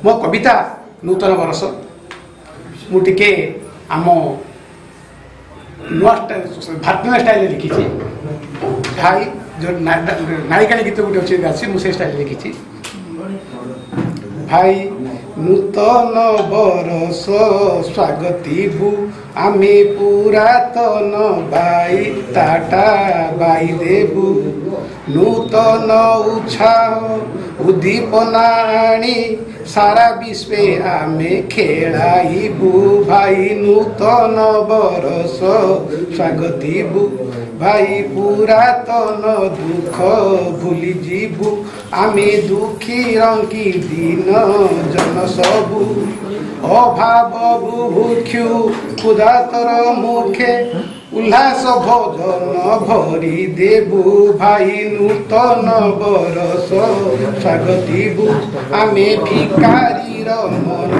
मो कविता नूतन बरस मुझे आम नुआ भारतीय स्टाइल लिखी भाई जो नायिका गीत गोटे अच्छे गासी मुझे स्टाइल लिखी भाई नूतन बरस स्वागतीबु आमे पुरातन बाई टाटा बाई देबु नूतन उत्साह उद्दीपना आनी सारा विश्व आमे खेलाइबु भाई नूतन बरस स्वागतीबु भाई पुरातन दुख भूली जीबु आमे दुखी रंगी दिन जन सबु अभाव बुभुक्षु क्षुधातर मुखे उल्लास भोजन भरी देबु भाई नूतन बरस स्वागतीबु आमे भिकारीर मन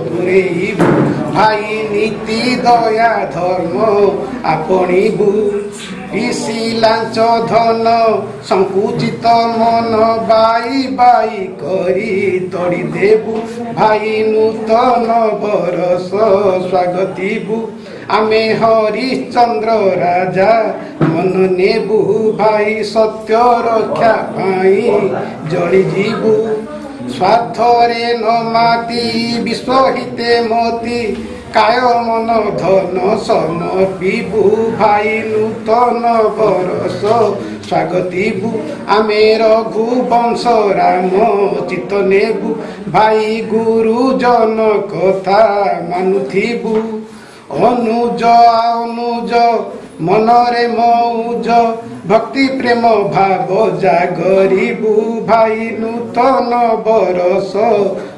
दूरेइबु भाई नीति दया धर्म आपणीबु इसी लांच धन संकुचित मन बाई बाई करी तोड़ी देबु भाई नूतन बरस स्वागतीबु आमे हरिश्चंद्र राजा मन नेबु भाई सत्य रक्षा पाई जली जीबु स्वार्थरे न माती विश्वहिते मोती काय मन धन समर्पिबु भाई नूतन बरस स्वागतीबु आमे रघुवंश राम चित नेबु भाई गुरुजन कथा मानुथिबु अनुज अनुज मनरे मौज भक्ति प्रेम भाव जागरिबु भाई नूतन बरस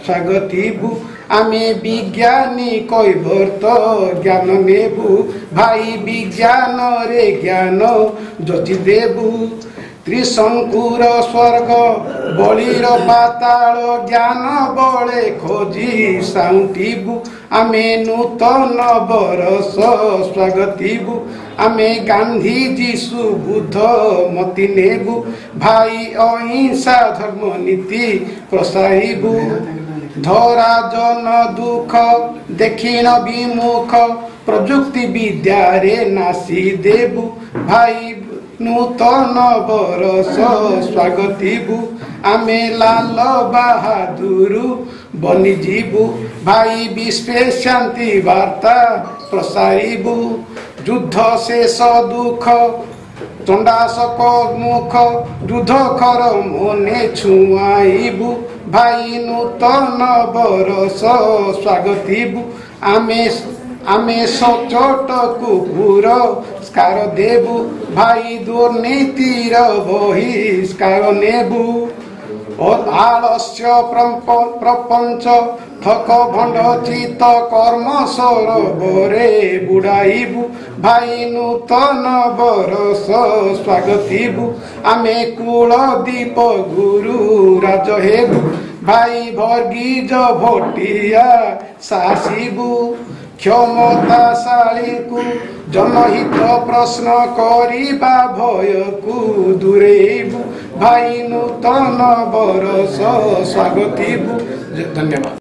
स्वागतीबु आमे विज्ञानी कैवर्त ज्ञान नेबु भाई विज्ञान रे ज्ञान ज्योति देबु त्रिशंकुर स्वर्ग बलिर पाताल ज्ञान बले खोजी साउंटिबु आमे नूतन बरस स्वागतीबु आमे गांधी जीशु बुद्ध मति नेबु भाई अहिंसा धर्म नीति प्रसारिबु धरा जन दुख दक्षिण विमुख प्रजुक्ति विद्या रे नासी देबु भाई नूतन बरस स्वागतीबु आमे लाल बहादुर बनिजीबु भाई विश्व शांति वार्ता प्रसारिबु युद्ध शेष दुख चंडाशक मुख युद्ध खर मने छुआइबु भाई नूतन बरस स्वागतीबु आमे सचोट कुकुर स्कार देबु भाई दुर्नीतिर बहिष्कार नेबु आलस्य प्रपंच ठक भंड चित कर्म सरोवरे बुड़ाइबु भाई नूतन बरस स्वागतीबु आमे कुलदीप गुरु राज हेबु भाई भर्गीज भोटिया शासिबु क्षमताशाली को जनहित प्रश्न करिबा भय को दूरेइबु भाई नूतन बरस स्वागतीबु। धन्यवाद।